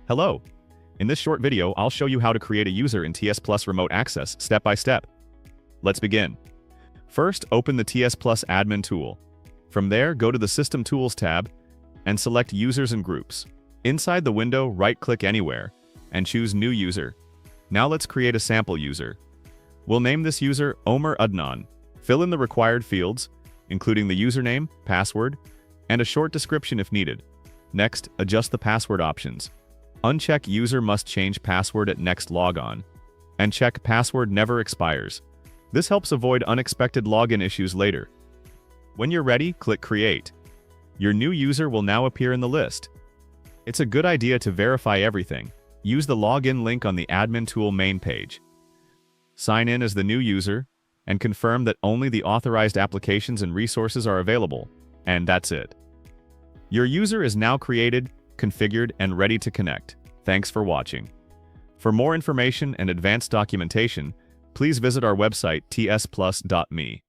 Hello! In this short video, I'll show you how to create a user in TSplus Remote Access step by step. Let's begin. First, open the TSplus Admin tool. From there, go to the System Tools tab and select Users and Groups. Inside the window, right-click anywhere and choose New User. Now let's create a sample user. We'll name this user Omer Adnan. Fill in the required fields, including the username, password, and a short description if needed. Next, adjust the password options. Uncheck User must change password at next logon, and check Password never expires. This helps avoid unexpected login issues later. When you're ready, click Create. Your new user will now appear in the list. It's a good idea to verify everything. Use the login link on the Admin tool main page. Sign in as the new user, and confirm that only the authorized applications and resources are available. And that's it. Your user is now created, configured, and ready to connect. Thanks for watching. For more information and advanced documentation, please visit our website tsplus.me.